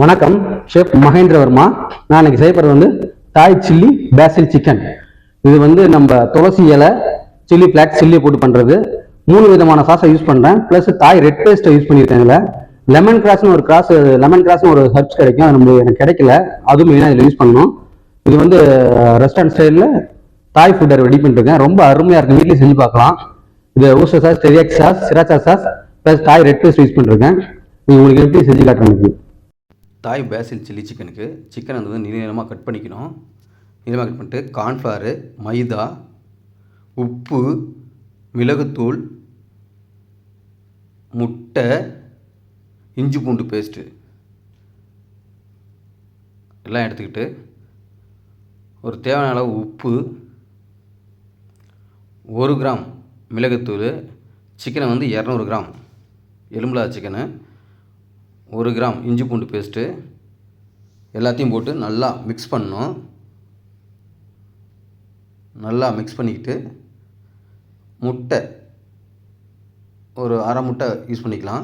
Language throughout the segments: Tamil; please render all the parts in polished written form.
வணக்கம், ஷெஃப் மகேந்திர வர்மா. நான் இன்னைக்கு செய்ய போகிறது தாய் சில்லி பேசில் சிக்கன். இது நம்ம துளசி இலை, சில்லி ஃபிளாக்ஸ், சில்லியை போட்டு பண்ணுறது. 3 விதமான சாஸை யூஸ் பண்ணுறேன். ப்ளஸ் தாய் ரெட் பேஸ்ட்டை யூஸ் பண்ணியிருக்கேன். இதில் லெமன் கிராஸ்னு ஒரு ஹர்ப்ஸ் கிடைக்கும். அது எனக்கு கிடைக்கல. அதுவும் மெயினாக இதில் யூஸ் பண்ணணும். இது ரெஸ்டாரண்ட் ஸ்டைலில் தாய் ஃபுட்டை ரெடி பண்ணிருக்கேன். ரொம்ப அருமையாக இருக்கும். வீட்லேயும் செஞ்சு பார்க்கலாம். இது Worcester sauce, teriyaki sauce, sriracha sauce plus Thai red paste use பண்ணிருக்கேன். இது உங்களுக்கு எப்படி செஞ்சு காட்டுறேன். தாய் பேசில் சில்லி சிக்கனுக்கு சிக்கனை நீளமாக கட் பண்ணிக்கணும். நீளமாக கட் பண்ணிட்டு கார்ன்ஃப்ளவரு, மைதா, உப்பு, மிளகுத்தூள், முட்டை, இஞ்சி பூண்டு பேஸ்ட்டு எல்லாம் எடுத்துக்கிட்டு ஒரு தேவையான அளவு உப்பு, 1 கிராம் மிளகுத்தூள், சிக்கனை 200 கிராம் எலும்புலாத சிக்கனு, 1 கிராம் இஞ்சி பூண்டு பேஸ்ட்டு எல்லாத்தையும் போட்டு நல்லா மிக்ஸ் பண்ணணும். நல்லா மிக்ஸ் பண்ணிக்கிட்டு முட்டை ஒரு அரை முட்டை யூஸ் பண்ணிக்கலாம்.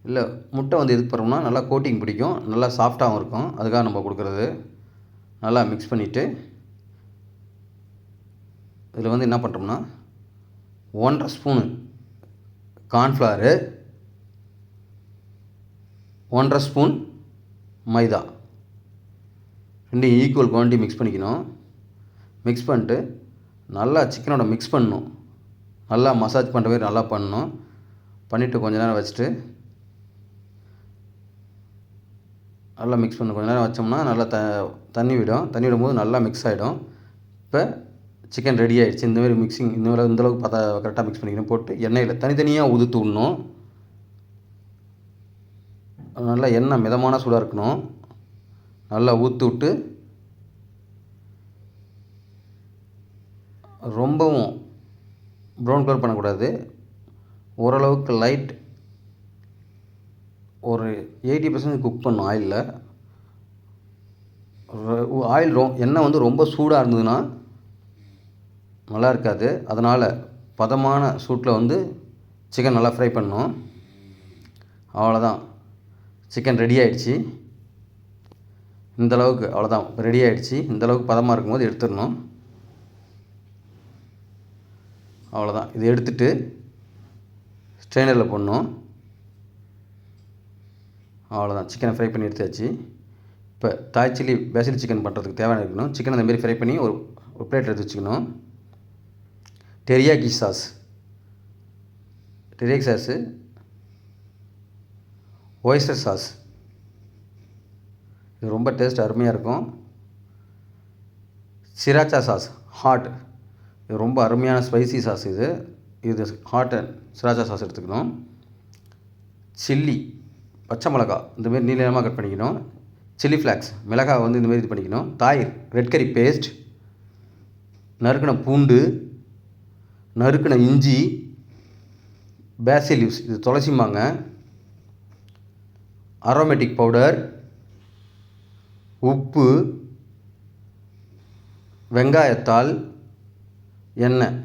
இல்லை முட்டை எதுக்கு போடுறோம்னா நல்லா கோட்டிங் பிடிக்கும், நல்லா சாஃப்டாகவும் இருக்கும். அதுக்காக நம்ம கொடுக்குறது. நல்லா மிக்ஸ் பண்ணிவிட்டு இதில் என்ன பண்ணுறோம்னா 1.5 ஸ்பூனு கார்ன்ஃப்ளவரு, 1.5 ஸ்பூன் மைதா, 2 ஈக்குவல் குவான்டிட்டி மிக்ஸ் பண்ணிக்கணும். மிக்ஸ் பண்ணிட்டு நல்லா சிக்கனோட மிக்ஸ் பண்ணணும். நல்லா மசாஜ் பண்ணுற மாதிரி நல்லா பண்ணணும். பண்ணிவிட்டு கொஞ்ச நேரம் வச்சுட்டு நல்லா மிக்ஸ் பண்ணணும். கொஞ்ச நேரம் வச்சோம்னா நல்லா தண்ணி விடும்போது நல்லா மிக்ஸ் ஆகிடும். இப்போ சிக்கன் ரெடி ஆகிடுச்சு. இந்தமாரி மிக்சிங் இந்தளவுக்கு பார்த்தா கரெக்டாக மிக்ஸ் பண்ணிக்கணும். போட்டு எண்ணெயில் தனித்தனியாக உதுத்து விடணும். நல்லா எண்ணெய் மிதமான சூடாக இருக்கணும். நல்லா ஊற்றி விட்டு ரொம்பவும் ப்ரௌன் கலர் பண்ணக்கூடாது. ஓரளவுக்கு லைட் ஒரு 80% குக் பண்ணும் ஆயிலில். எண்ணெய் ரொம்ப சூடாக இருந்ததுன்னா நல்லா இருக்காது. அதனால் பதமான சூட்டில் சிக்கன் நல்லா ஃப்ரை பண்ணணும். அவ்வளோதான், சிக்கன் ரெடி ஆகிடுச்சு. இந்தளவுக்கு அவ்வளோதான், ரெடி ஆகிடுச்சு. இந்தளவுக்கு பதமாக இருக்கும்போது எடுத்துடணும். அவ்வளோதான், இது எடுத்துகிட்டு ஸ்ட்ரெயினரில் போடணும். அவ்வளோதான், சிக்கனை ஃப்ரை பண்ணி எடுத்தாச்சு. இப்போ தாய் சில்லி பேசில் சிக்கன் பண்ணுறதுக்கு தேவையான இருக்கணும். சிக்கனை அந்தமாரி ஃப்ரை பண்ணி ஒரு பிளேட் எடுத்து வச்சுக்கணும். டெரியாக்கி சாஸு, ஒய்ஸ்டர் சாஸ், இது ரொம்ப டேஸ்ட் அருமையாக இருக்கும். சிராச்சா சாஸ் ஹாட், இது ரொம்ப அருமையான ஸ்பைசி சாஸ். இது ஹாட் அண்ட் சிராச்சா சாஸ் எடுத்துக்கணும். சில்லி பச்சை மிளகா இந்தமாரி நீளமாக கட் பண்ணிக்கணும். சில்லி ஃப்ளாக்ஸ் மிளகாய் இந்தமாரி இது பண்ணிக்கணும். தாய் ரெட் கரி பேஸ்ட், நறுக்கின பூண்டு, நறுக்கின இஞ்சி, பேசில் லீவ்ஸ், இது துளசி மாங்க, அரோமேட்டிக் பவுடர், உப்பு, வெங்காயத்தாள், எண்ணெய்.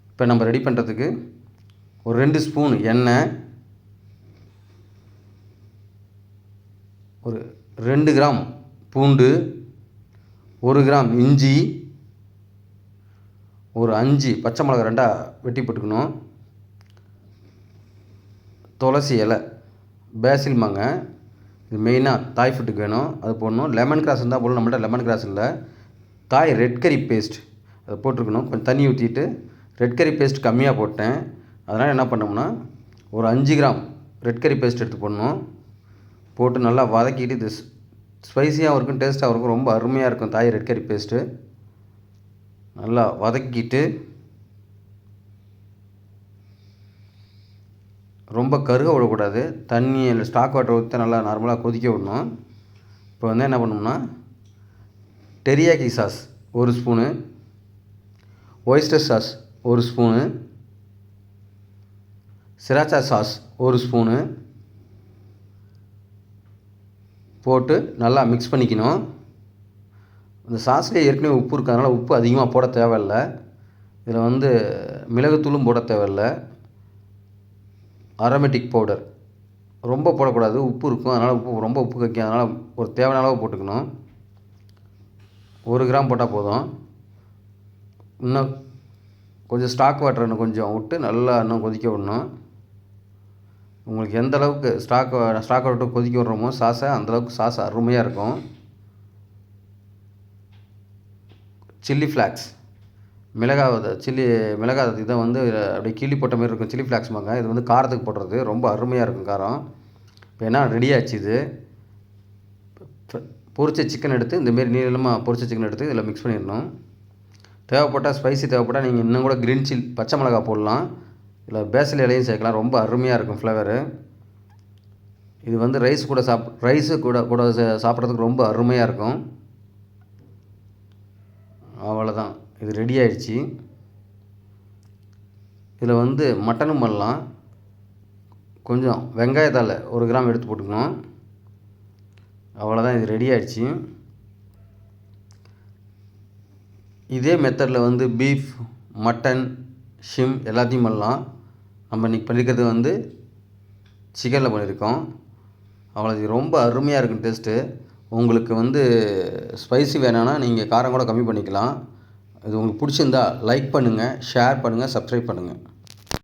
இப்போ நம்ம ரெடி பண்ணுறதுக்கு ஒரு 2 ஸ்பூன் எண்ணெய், ஒரு 2 கிராம் பூண்டு, 1 கிராம் இஞ்சி, ஒரு 5 பச்சை மிளகா 2 வெட்டி போட்டுக்கணும். துளசி இலை, பேசில் மாங்க, இது மெயினாக தாய் ஃபுட்டுக்கு வேணும், அது போடணும். லெமன் கிராஸ் இருந்தால் போடணும். நம்மள்ட்ட லெமன் கிராஸ் இல்லை. தாய் ரெட் கரி பேஸ்ட் அதை போட்டிருக்கணும். கொஞ்சம் தண்ணி ஊற்றிட்டு ரெட் கரி பேஸ்ட் கம்மியாக போட்டேன். அதனால் என்ன பண்ணோம்னா ஒரு 5 கிராம் ரெட் கரி பேஸ்ட் எடுத்து போடணும். போட்டு நல்லா வதக்கிட்டு, இது ஸ்பைஸியாகவும் இருக்கும், டேஸ்ட்டாகவும் இருக்கும், ரொம்ப அருமையாக இருக்கும். தாய் ரெட் கரி பேஸ்ட்டு நல்லா வதக்கிட்டு ரொம்ப கருக விடக்கூடாது. தண்ணி இல்லை ஸ்டாக் வாட்டர் ஊற்றி நல்லா நார்மலாக கொதிக்க விடணும். இப்போ என்ன பண்ணோம்னா teriyaki sauce 1 spoon, oyster sauce 1 spoon, sriracha sauce 1 spoon போட்டு நல்லா மிக்ஸ் பண்ணிக்கணும். இந்த சாஸ்லேயே ஏற்கனவே உப்பு இருக்கிறதுனால உப்பு அதிகமாக போட தேவையில்லை. இதில் மிளகுத்தூளும் போட தேவையில்லை. அரோமேட்டிக் பவுடர் ரொம்ப போடக்கூடாது, உப்பு இருக்கும். அதனால் ரொம்ப உப்பு கக்கும். அதனால் ஒரு தேவையான அளவு போட்டுக்கணும். 1 கிராம் போட்டால் போதும். இன்னும் கொஞ்சம் ஸ்டாக் வாட்டர் இன்னும் கொஞ்சம் விட்டு நல்லா இன்னும் கொதிக்க விடணும். உங்களுக்கு எந்த அளவுக்கு ஸ்டாக் வாட்டர் விட்டு கொதிக்க விட்றோமோ சாஸை, அந்தளவுக்கு சாஸ் அருமையாக இருக்கும். சில்லி ஃப்ளாக்ஸ், மிளகாய் இதை வந்து அப்படியே கிள்ளி போட்ட மாதிரி இருக்கும். சில்லி ஃப்ளாக்ஸ்மாங்க. இது வந்து காரத்துக்கு போடுறது. ரொம்ப அருமையாக இருக்கும் காரம். இப்போ என்ன ரெடி ஆச்சு இது. பொரிச்ச சிக்கன் எடுத்து இந்தமாரி நீளமாக பொரிச்ச சிக்கன் எடுத்து இதில் மிக்ஸ் பண்ணிடணும். தேவைப்பட்டால் ஸ்பைசி தேவைப்பட்டால் நீங்கள் இன்னும் கூட க்ரீன் சில்லி பச்சை மிளகா போடலாம். இல்லை பேசில் இலையும் சேர்க்கலாம். ரொம்ப அருமையாக இருக்கும் ஃப்ளேவரு. இது வந்து ரைஸு கூட சாப்பிட்றதுக்கு ரொம்ப அருமையாக இருக்கும். அவ்வளோதான், இது ரெடி ஆயிடுச்சு. இதில் வந்து மட்டனும் பண்ணலாம். கொஞ்சம் வெங்காயத்தால் 1 கிராம் எடுத்து போட்டுக்கணும். அவ்வளோதான், இது ரெடி ஆயிடுச்சு. இதே மெத்தடில் வந்து பீஃப், மட்டன், ஷிம் எல்லாத்தையும் பண்ணலாம். நம்ம இன்றைக்கி பண்ணிக்கிறது வந்து சிக்கனில் பண்ணியிருக்கோம். அவ்வளோ, இது ரொம்ப அருமையாக இருக்கும் டேஸ்ட்டு. உங்களுக்கு வந்து ஸ்பைசி வேணும்னா நீங்கள் காரம் கூட கம்மி பண்ணிக்கலாம். இது உங்களுக்கு பிடிச்சிருந்தா லைக் பண்ணுங்கள், ஷேர் பண்ணுங்கள், சப்ஸ்கிரைப் பண்ணுங்கள்.